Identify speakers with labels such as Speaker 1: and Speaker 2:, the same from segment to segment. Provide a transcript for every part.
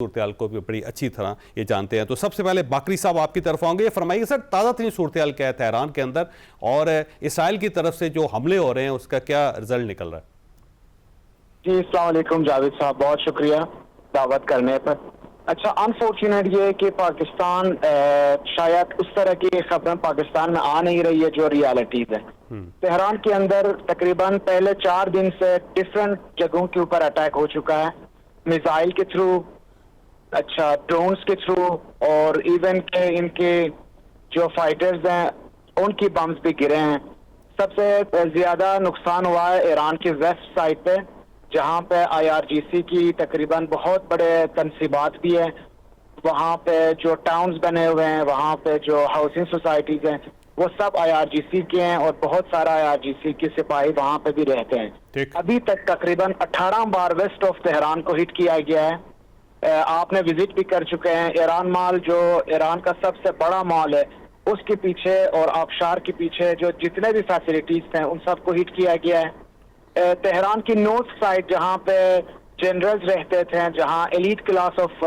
Speaker 1: صورتحال کو بھی بڑی اچھی طرح یہ جانتے ہیں. تو سب سے پہلے باقری صاحب آپ کی طرف آؤں گے. یہ فرمائیے سر, تازہ ترین صورتحال کیا ہے تہران کے اندر, اور اسرائیل کی طرف سے جو حملے ہو رہے ہیں اس کا کیا رزلٹ نکل رہا ہے؟
Speaker 2: جی السلام علیکم جاوید صاحب, بہت شکریہ دعوت کرنے پر. اچھا, انفارچونیٹ یہ ہے کہ پاکستان شاید اس طرح کی خبریں پاکستان میں آ نہیں رہی ہے جو ریالٹیز ہے. تہران کے اندر تقریباً پہلے 4 دن سے ڈفرینٹ جگہوں کے اوپر اٹیک ہو چکا ہے, میزائل کے تھرو, اچھا ڈرونز کے تھرو, اور ایون کہ ان کے جو فائٹرز ہیں ان کی بمز بھی گرے ہیں. سب سے زیادہ نقصان ہوا ہے ایران کی ویسٹ سائڈ پہ, جہاں پہ IRGC کی تقریباً بہت بڑے تنصیبات بھی ہیں. وہاں پہ جو ٹاؤنز بنے ہوئے ہیں, وہاں پہ جو ہاؤسنگ سوسائٹیز ہیں, وہ سب IRGC کے ہیں, اور بہت سارا IRGC کے سپاہی وہاں پہ بھی رہتے ہیں. ابھی تک تقریباً 18 بار ویسٹ آف تہران کو ہٹ کیا گیا ہے. آپ نے وزٹ بھی کر چکے ہیں. ایران مال جو ایران کا سب سے بڑا مال ہے, اس کے پیچھے اور آبشار کے پیچھے جو جتنے بھی فیسلٹیز تھے ان سب کو ہٹ کیا گیا ہے. تہران کی نارتھ سائڈ جہاں پہ جنرلز رہتے تھے, جہاں ایلیٹ کلاس آف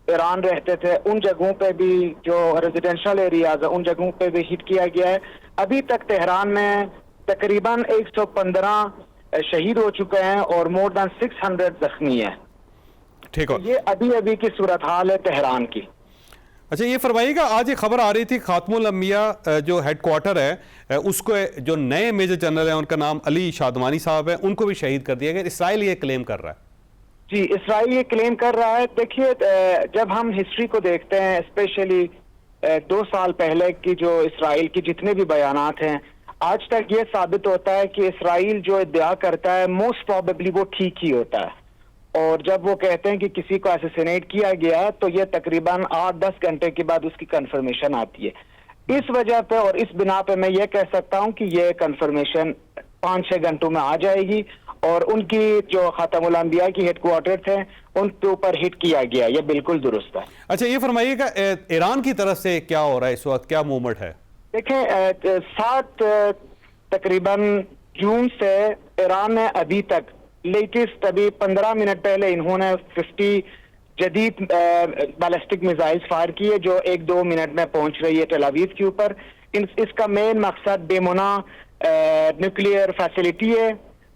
Speaker 2: ایران رہتے تھے, ان جگہوں پہ بھی جو ریزیڈینشل ایریاز ہیں ان جگہوں پہ بھی ہٹ کیا گیا ہے. ابھی تک تہران میں تقریباً 115 شہید ہو چکے ہیں اور مور دین 600 زخمی ہیں. یہ ابھی کی صورتحال ہے تہران کی.
Speaker 1: اچھا, یہ فرمائیے گا, آج یہ خبر آ رہی تھی خاتم الانبیاء جو ہیڈ کوارٹر ہے, اس کو جو نئے میجر جنرل ہیں ان کا نام علی شادمانی صاحب ہے, ان کو بھی شہید کر دیا گیا. اسرائیل یہ کلیم کر رہا ہے.
Speaker 2: جی اسرائیل یہ کلیم کر رہا ہے. دیکھیے, جب ہم ہسٹری کو دیکھتے ہیں, اسپیشلی 2 سال پہلے کی جو اسرائیل کی جتنے بھی بیانات ہیں, آج تک یہ ثابت ہوتا ہے کہ اسرائیل جو ادعا کرتا ہے موسٹ پروبیبلی وہ ٹھیک ہی ہوتا ہے. اور جب وہ کہتے ہیں کہ کسی کو اسیسینیٹ کیا گیا, تو یہ تقریباً 8-10 گھنٹے کے بعد اس کی کنفرمیشن آتی ہے. اس وجہ پہ اور اس بنا پہ میں یہ کہہ سکتا ہوں کہ یہ کنفرمیشن 5-6 گھنٹوں میں آ جائے گی, اور ان کی جو خاتم الانبیاء کی ہیڈ کوارٹر تھے ان کے اوپر ہٹ کیا گیا. یہ بالکل درست ہے.
Speaker 1: اچھا, یہ فرمائیے گا ایران کی طرف سے کیا ہو رہا ہے اس وقت, کیا موومنٹ ہے؟
Speaker 2: دیکھیں, 7 تقریباً جون سے ایران نے ابھی تک لیٹسٹ ابھی 15 منٹ پہلے انہوں نے 50 جدید بیلسٹک میزائلز فائر کیے, جو 1-2 منٹ میں پہنچ رہی ہے ٹیل اویو کے اوپر. اس کا مین مقصد ڈیمونا نیوکلیئر فیسلٹی ہے,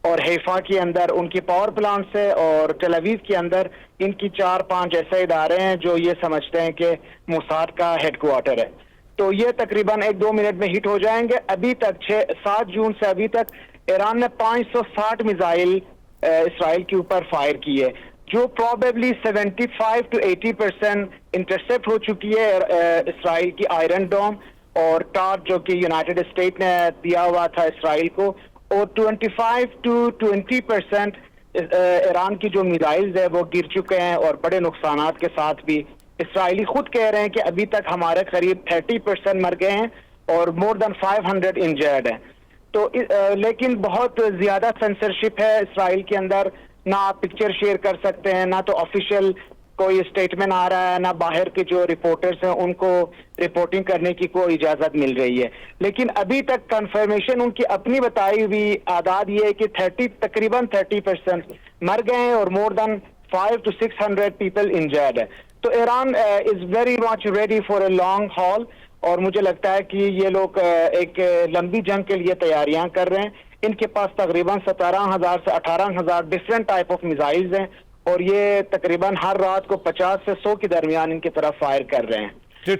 Speaker 2: اور حیفا کے اندر ان کی پاور پلانٹ سے, اور ٹیل اویو کے اندر ان کی 4-5 ایسے ادارے ہیں جو یہ سمجھتے ہیں کہ موساد کا ہیڈ کوارٹر ہے. تو یہ تقریباً 1-2 منٹ میں ہٹ ہو جائیں گے. ابھی تک 7 جون سے ابھی تک ایران نے 560 میزائل اسرائیل کے اوپر فائر کیے, جو پروبیبلی 75-80% انٹرسپٹ ہو چکی ہے اسرائیل کی آئرن ڈوم اور ٹارٹ, جو کہ یونائٹڈ اسٹیٹ نے دیا ہوا تھا اسرائیل کو, اور 25-20% ایران کی جو میزائلز ہے وہ گر چکے ہیں, اور بڑے نقصانات کے ساتھ بھی. اسرائیلی خود کہہ رہے ہیں کہ ابھی تک ہمارے قریب 30% مر گئے ہیں اور مور دین 500 انجرڈ ہیں. تو لیکن بہت زیادہ سینسرشپ ہے اسرائیل کے اندر, نہ آپ پکچر شیئر کر سکتے ہیں, نہ تو آفیشیل کوئی اسٹیٹمنٹ آ رہا ہے, نہ باہر کے جو رپورٹرز ہیں ان کو رپورٹنگ کرنے کی کوئی اجازت مل رہی ہے. لیکن ابھی تک کنفرمیشن ان کی اپنی بتائی ہوئی اعداد یہ ہے کہ تقریباً 30% مر گئے ہیں اور مور دین 500-600 پیپل انجرڈ ہے. تو Iran is very much ready for a long hall, اور مجھے لگتا ہے کہ یہ لوگ ایک لمبی جنگ کے لیے تیاریاں کر رہے ہیں. ان کے پاس تقریباً 17,000 سے 18,000 ڈفرینٹ ٹائپ آف میزائلز ہیں, اور یہ تقریباً ہر رات کو 50 سے 100 کے درمیان ان کی طرف فائر کر رہے ہیں.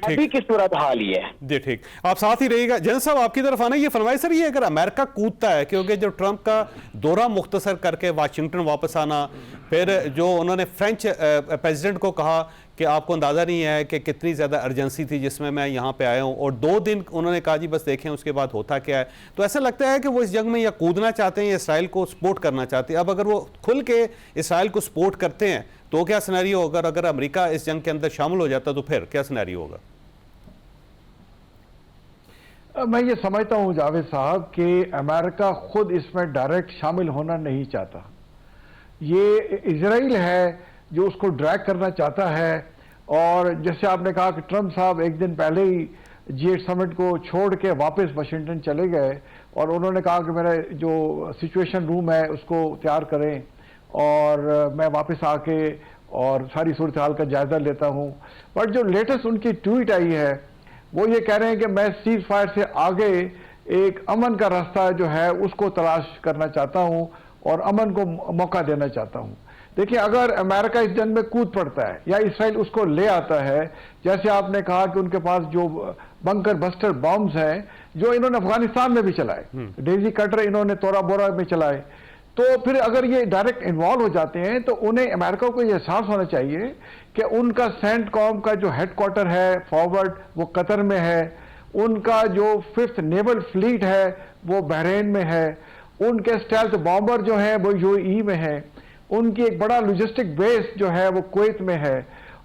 Speaker 2: ابھی کی صورت حال یہ ہے.
Speaker 1: جی ٹھیک, آپ ساتھ ہی رہیے گا. جنرل صاحب آپ کی طرف آنا. یہ فرمائے سر, یہ اگر امریکہ کودتا ہے, کیونکہ جو ٹرمپ کا دورہ مختصر کر کے واشنگٹن واپس آنا, پھر جو انہوں نے فرینچ پریزیڈنٹ کو کہا کہ آپ کو اندازہ نہیں ہے کہ کتنی زیادہ ارجنسی تھی جس میں یہاں پہ آیا ہوں, اور 2 دن انہوں نے کہا جی بس دیکھیں اس کے بعد ہوتا کیا ہے. تو ایسا لگتا ہے کہ وہ اس جنگ میں یا کودنا چاہتے ہیں یا اسرائیل کو سپورٹ کرنا چاہتے ہیں. اب اگر وہ کھل کے اسرائیل کو سپورٹ کرتے ہیں تو کیا سینیریو ہوگا, اگر امریکہ اس جنگ کے اندر شامل ہو جاتا تو پھر کیا سینیریو ہوگا؟
Speaker 3: میں یہ سمجھتا ہوں جاوید صاحب کہ امریکہ خود اس میں ڈائریکٹ شامل ہونا نہیں چاہتا. یہ اسرائیل ہے جو اس کو ڈریگ کرنا چاہتا ہے. اور جیسے آپ نے کہا کہ ٹرمپ صاحب ایک دن پہلے ہی G8 سمٹ کو چھوڑ کے واپس واشنگٹن چلے گئے, اور انہوں نے کہا کہ میرا جو سچویشن روم ہے اس کو تیار کریں, اور میں واپس آ کے اور ساری صورتحال کا جائزہ لیتا ہوں. بٹ جو لیٹسٹ ان کی ٹویٹ آئی ہے وہ یہ کہہ رہے ہیں کہ میں سیز فائر سے آگے ایک امن کا راستہ جو ہے اس کو تلاش کرنا چاہتا ہوں اور امن کو موقع دینا چاہتا ہوں. دیکھیں اگر امریکہ اس جنگ میں کود پڑتا ہے یا اسرائیل اس کو لے آتا ہے، جیسے آپ نے کہا کہ ان کے پاس جو بنکر بسٹر بامز ہیں جو انہوں نے افغانستان میں بھی چلائے، ڈیزی کٹر انہوں نے تورا بورا میں چلائے، تو پھر اگر یہ ڈائریکٹ انوالو ہو جاتے ہیں تو انہیں امریکہ کو یہ احساس ہونا چاہیے کہ ان کا سینٹ کام کا جو ہیڈ کوارٹر ہے فارورڈ وہ قطر میں ہے، ان کا جو 5th نیول فلیٹ ہے وہ بحرین میں ہے، ان کے اسٹیلتھ بامبر جو ہیں وہ UAE میں ہیں، ان کی ایک بڑا لاجسٹک بیس جو ہے وہ کویت میں ہے،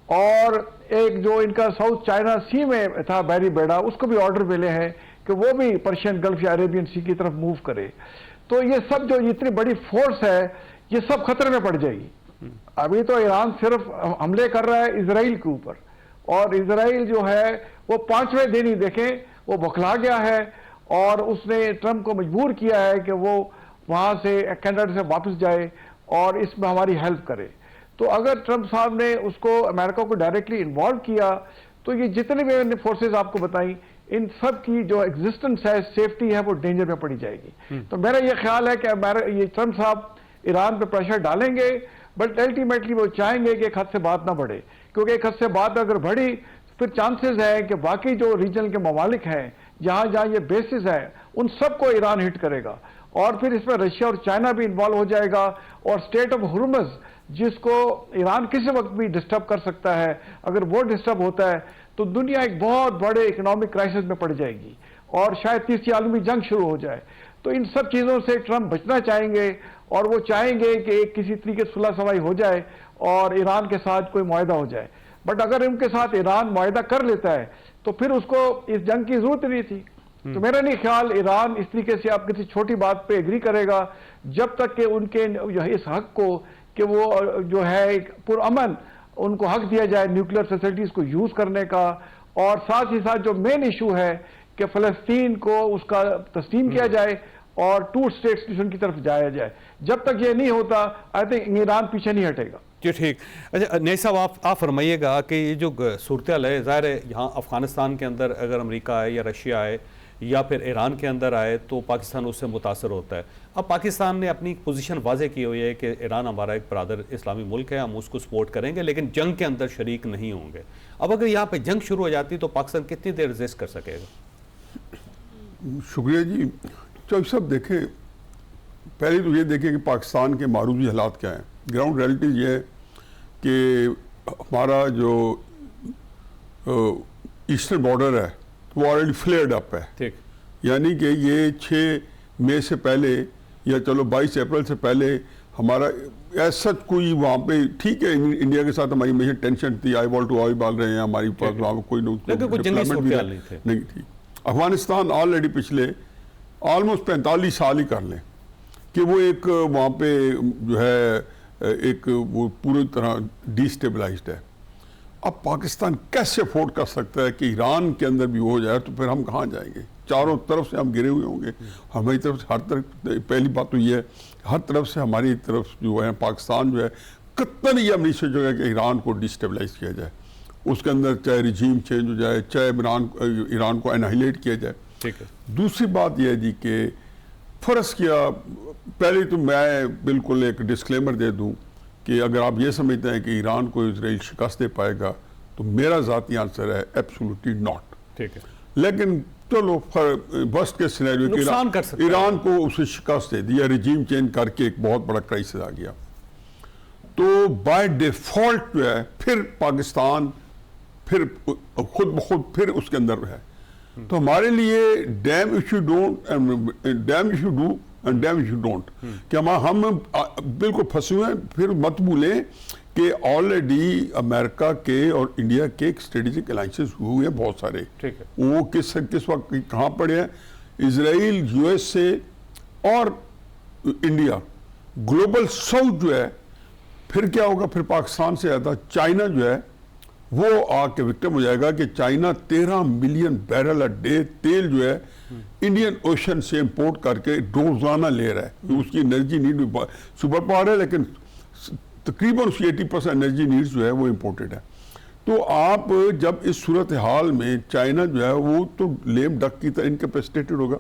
Speaker 3: اور ایک جو ان کا ساؤتھ چائنا سی میں تھا بیری بیڑا اس کو بھی آرڈر ملے ہیں کہ وہ بھی پرشین گلف یا عربین سی کی طرف موو کرے. تو یہ سب جو اتنی بڑی فورس ہے یہ سب خطرے میں پڑ جائے گی. ابھی تو ایران صرف حملے کر رہا ہے اسرائیل کے اوپر، اور اسرائیل جو ہے وہ 5ویں دن ہی دیکھیں وہ بکھلا گیا ہے اور اس نے ٹرمپ کو مجبور کیا ہے کہ وہ وہاں سے کینیڈا سے واپس جائے اور اس میں ہماری ہیلپ کرے. تو اگر ٹرمپ صاحب نے اس کو امریکہ کو ڈائریکٹلی انوالو کیا تو یہ جتنے بھی فورسز آپ کو بتائیں ان سب کی جو ایگزسٹنس ہے سیفٹی ہے وہ ڈینجر میں پڑی جائے گی. تو میرا یہ خیال ہے کہ یہ ٹرمپ صاحب ایران پہ پریشر ڈالیں گے، بٹ الٹیمیٹلی وہ چاہیں گے کہ ایک حد سے بات نہ بڑھے، کیونکہ ایک حد سے بات اگر بڑھی پھر چانسز ہے کہ باقی جو ریجن کے ممالک ہیں جہاں جہاں یہ بیسز ہیں ان سب کو ایران ہٹ کرے گا، اور پھر اس میں رشیا اور چائنا بھی انوالو ہو جائے گا، اور اسٹیٹ آف ہرمز جس کو ایران کسی وقت بھی ڈسٹرب کر سکتا ہے، اگر وہ ڈسٹرب ہوتا ہے تو دنیا ایک بہت بڑے اکنامک کرائسس میں پڑ جائے گی اور شاید تیسری عالمی جنگ شروع ہو جائے. تو ان سب چیزوں سے ٹرمپ بچنا چاہیں گے اور وہ چاہیں گے کہ ایک کسی طریقے سے صلح سمائی ہو جائے اور ایران کے ساتھ کوئی معاہدہ ہو جائے. بٹ اگر ان کے ساتھ ایران معاہدہ کر لیتا ہے تو پھر اس کو اس جنگ کی ضرورت نہیں تھی. تو میرا نہیں خیال ایران اس طریقے سے آپ کسی چھوٹی بات پہ ایگری کرے گا جب تک کہ ان کے اس حق کو کہ وہ جو ہے ایک پرامن ان کو حق دیا جائے نیوکلیئر فیسلٹیز کو یوز کرنے کا، اور ساتھ ہی ساتھ جو مین ایشو ہے کہ فلسطین کو اس کا تسلیم کیا جائے اور 2 اسٹیٹ سولوشن کی طرف جایا جائے. جب تک یہ نہیں ہوتا آئی تھنک ایران پیچھے نہیں ہٹے گا.
Speaker 1: جی ٹھیک. اچھا نئی صاحب آپ فرمائیے گا کہ یہ جو صورتحال ہے ظاہر ہے یہاں افغانستان کے اندر اگر امریکہ آئے یا رشیا آئے یا پھر ایران کے اندر آئے تو پاکستان اس سے متاثر ہوتا ہے. اب پاکستان نے اپنی پوزیشن واضح کی ہوئی ہے کہ ایران ہمارا ایک برادر اسلامی ملک ہے، ہم اس کو سپورٹ کریں گے لیکن جنگ کے اندر شریک نہیں ہوں گے. اب اگر یہاں پہ جنگ شروع ہو جاتی تو پاکستان کتنی دیر ریزسٹ کر سکے گا؟
Speaker 4: شکریہ جی. چاہیے سب دیکھیں، پہلے تو یہ دیکھیں کہ پاکستان کے معروضی حالات کیا ہیں. گراؤنڈ ریئلٹی یہ ہے کہ ہمارا جو ایسٹرن بارڈر ہے وہ آلریڈی فلیئرڈ اپ ہے.
Speaker 1: ٹھیک.
Speaker 4: یعنی کہ یہ 6 مئی سے پہلے یا چلو 22 اپریل سے پہلے ہمارا ایسا کوئی وہاں پہ ٹھیک ہے انڈیا کے ساتھ ہماری ہمیشہ ٹینشن تھی، آئی وال ٹو آئی بال رہے ہیں ہماری پاس وہاں پہ کوئی نہیں تھی. افغانستان آلریڈی پچھلے آلموسٹ 45 سال ہی کر لیں کہ وہ ایک وہاں پہ جو ہے ایک وہ پوری طرح ڈی اسٹیبلائزڈ ہے. اب پاکستان کیسے افورڈ کر سکتا ہے کہ ایران کے اندر بھی ہو جائے تو پھر ہم کہاں جائیں گے؟ چاروں طرف سے ہم گرے ہوئے ہوں گے. ہماری طرف سے ہر طرف، پہلی بات تو یہ ہے ہر طرف سے ہماری طرف جو ہے پاکستان جو ہے قطعاً یہ ہم نہیں سوچے گا کہ ایران کو ڈی اسٹیبلائز کیا جائے، اس کے اندر چاہے رجیم چینج ہو جائے، چاہے ایران کو انہائلیٹ کیا جائے.
Speaker 1: ٹھیک ہے.
Speaker 4: دوسری بات یہ ہے جی کہ فرض کیا، پہلے تو میں بالکل ایک ڈسکلیمر دے دوں کہ اگر آپ یہ سمجھتے ہیں کہ ایران کو اسرائیل شکست دے پائے گا تو میرا ذاتی آنسر ہے ایبسولوٹلی ناٹ.
Speaker 1: ٹھیک ہے.
Speaker 4: لیکن چلو ورسٹ کیس سینیریو کہ ایران کو اسے شکست دے دیا، رجیم چینج کر کے ایک بہت بڑا کرائسس آ گیا تو بائی ڈیفالٹ جو ہے پھر پاکستان پھر خود بخود پھر اس کے اندر ہے. تو ہمارے لیے damn if you don't damn if you do and damn if you don't کہ ہم بالکل پھنسے ہوئے ہیں. پھر مت بھولیں کہ آلریڈی امریکہ کے اور انڈیا کے ایک اسٹریٹجک الائنسز ہوئے ہیں بہت سارے. وہ کس وقت کہاں پڑے ہیں؟ اسرائیل، یو ایس اے اور انڈیا. گلوبل ساؤتھ جو ہے پھر کیا ہوگا؟ پھر پاکستان سے زیادہ چائنا جو ہے وہ آ کے وکٹم ہو جائے گا کہ چائنا 13 ملین بیرل ڈے تیل جو ہے انڈین اوشن سے امپورٹ کر کے روزانہ لے رہا ہے. اس کی انرجی نیڈ سپر پاور ہے لیکن تقریباً اس کی 80% انرجی نیڈز جو ہے وہ امپورٹڈ ہے. تو آپ جب اس صورتحال میں چائنا جو ہے وہ تو لیم ڈک کی طرح انکیپیسٹیٹڈ ہوگا.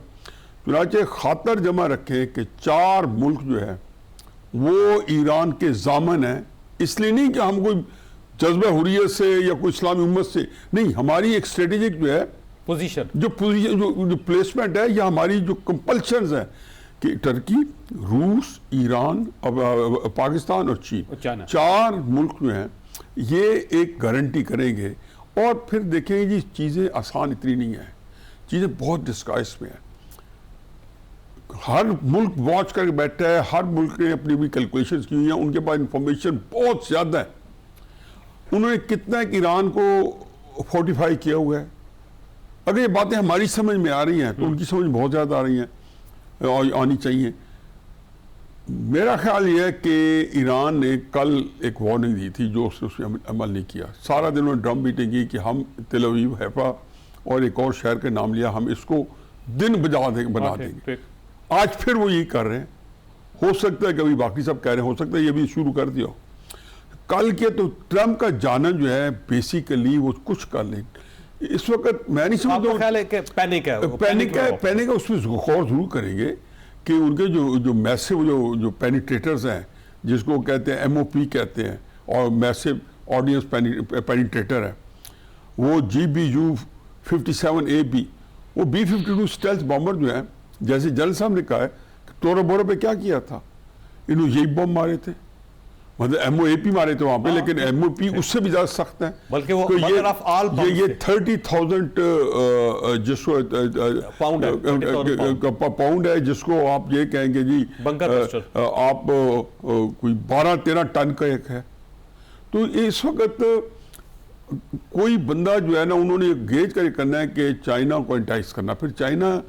Speaker 4: چنانچہ خاطر جمع رکھیں کہ 4 ملک جو ہے وہ ایران کے ضامن ہیں. اس لیے نہیں کہ ہم کوئی جذبہ حریت سے یا کوئی اسلامی امت سے نہیں, ہماری ایک اسٹریٹجک جو ہے
Speaker 1: پوزیشن
Speaker 4: جو پلیسمنٹ ہے یا ہماری جو کمپلشنز ہیں کہ ٹرکی, روس, ایران, پاکستان اور چین 4 ملک جو ہیں یہ ایک گارنٹی کریں گے. اور پھر دیکھیں گے جی چیزیں آسان اتنی نہیں ہیں, چیزیں بہت ڈسکائس میں ہیں. ہر ملک واچ کر کے بیٹھا ہے, ہر ملک نے اپنی بھی کیلکولیشنز کی ہوئی ہیں, ان کے پاس انفارمیشن بہت زیادہ ہے. انہوں نے کتنا ایران کو فورٹیفائی کیا ہوا ہے. اگر یہ باتیں ہماری سمجھ میں آ رہی ہیں تو ان کی سمجھ بہت زیادہ آ رہی ہیں اور آنی چاہیے. میرا خیال یہ ہے کہ ایران نے کل ایک وارننگ دی تھی جو اس نے عمل نہیں کیا. سارا دن انہوں نے ڈرم بیٹنگ کی کہ ہم تل اویو, حیفا اور ایک اور شہر کا نام لیا, ہم اس کو دن بنا دیں گے. آج پھر وہ یہی کر رہے ہیں. ہو سکتا ہے کہ ابھی باقی سب کہہ رہے ہیں, ہو سکتا ہے یہ بھی شروع کر دیا ہو. کل کے تو ٹرمپ کا جانا جو ہے بیسیکلی وہ کچھ کر لیں. اس وقت میں نہیں سمجھتا ہوں پینک ہے, اس پہ غور ضرور کریں گے کہ ان کے جو میسو جو پینیٹریٹرز ہیں, جس کو کہتے ہیں MOP کہتے ہیں, اور میسو آڈینس پینیٹریٹر ہے, وہ GBU-57AB, وہ B-52 اسٹیلتھ بامبر جو ہیں, جیسے جنرل صاحب نے کہا ہے کہ ٹورا بورا پہ کیا کیا تھا, انہوں یہی بم مارے تھے, مطلب MOAP مارے تھے وہاں پہ, لیکن MOP اس سے بھی زیادہ سخت ہیں.
Speaker 1: بلکہ وہ
Speaker 4: یہ 30,000 جس کو پاؤنڈ ہے, جس کو آپ یہ کہیں گے جی آپ کوئی 12-13 ٹن کا ایک ہے. تو اس وقت کوئی بندہ جو ہے نا, انہوں نے گیج کر کرنا ہے کہ چائنا کو انٹائز کرنا. پھر چائنا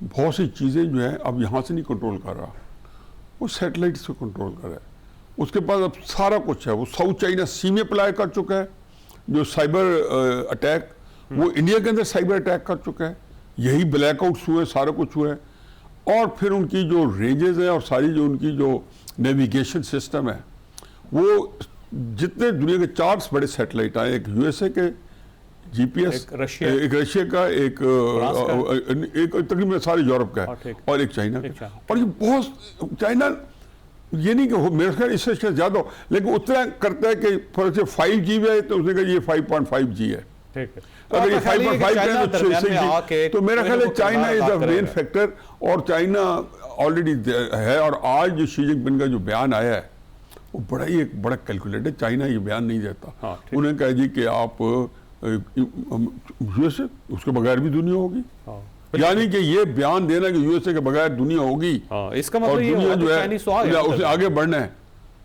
Speaker 4: بہت سی چیزیں جو ہے اب یہاں سے نہیں کنٹرول کر رہا, وہ سیٹلائٹ سے کنٹرول کر رہا ہے. اس کے پاس اب سارا کچھ ہے. وہ ساؤتھ چائنا سی میں اپلائی کر چکا ہے, جو سائبر اٹیک, وہ انڈیا کے اندر سائبر اٹیک کر چکا ہے. یہی بلیک آؤٹس ہوئے, سارا کچھ ہوا ہے. اور پھر ان کی جو رینجز ہیں اور ساری جو ان کی جو نیویگیشن سسٹم ہے, وہ جتنے دنیا کے 4 بڑے سیٹلائٹ آئے, ایک USA کے GPS, ایک رشیا کا, ایک تقریباً سارے یورپ کا ہے, اور ایک چائنا کا. اور یہ بہت چائنا یہ نہیں کہ میرے خیال اس سے زیادہ ہو, لیکن اتنا کرتا ہے کہ 5G ہے تو اس نے کہا یہ 5.5G ہے. اگر یہ 5.5 تو میرا خیال ہے China is a main factor. اور چائنا آلریڈی ہے, اور آج جو شی جن پنگ کا جو بیان آیا ہے وہ بڑا ہی ایک بڑا کیلکولیٹ ہے. چائنا یہ بیان نہیں دیتا, انہیں کہا جی کہ آپ USA اس کے بغیر بھی دنیا ہوگی, یعنی کہ یہ بیان دینا کہ USA کے بغیر دنیا ہوگی,
Speaker 1: اس کا مطلب یہ
Speaker 4: جو ہے اسے آگے بڑھنا ہے.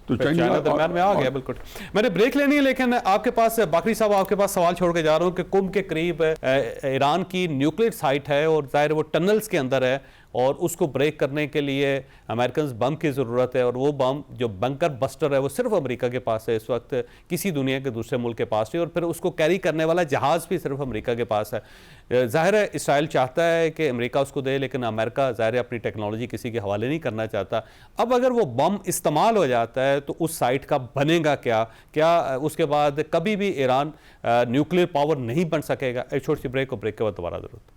Speaker 4: تو
Speaker 1: چائنا درمیان میں آ گیا. بالکل, میں نے بریک لینی ہے, لیکن آپ کے پاس باقری صاحب آپ کے پاس سوال چھوڑ کے جا رہا ہوں کہ کم کے قریب ایران کی نیوکلیئر سائٹ ہے, اور ظاہر وہ ٹنلز کے اندر ہے, اور اس کو بریک کرنے کے لیے امریکنز بم کی ضرورت ہے, اور وہ بم جو بنکر بسٹر ہے وہ صرف امریکہ کے پاس ہے اس وقت, کسی دنیا کے دوسرے ملک کے پاس نہیں, اور پھر اس کو کیری کرنے والا جہاز بھی صرف امریکہ کے پاس ہے. ظاہر ہے اسرائیل چاہتا ہے کہ امریکہ اس کو دے, لیکن امریکہ ظاہر ہے اپنی ٹیکنالوجی کسی کے حوالے نہیں کرنا چاہتا. اب اگر وہ بم استعمال ہو جاتا ہے تو اس سائٹ کا بنے گا کیا اس کے بعد کبھی بھی ایران نیوکلیئر پاور نہیں بن سکے گا. ایک چھوٹی سی بریک, اور بریک کے بعد دوبارہ ضرورت.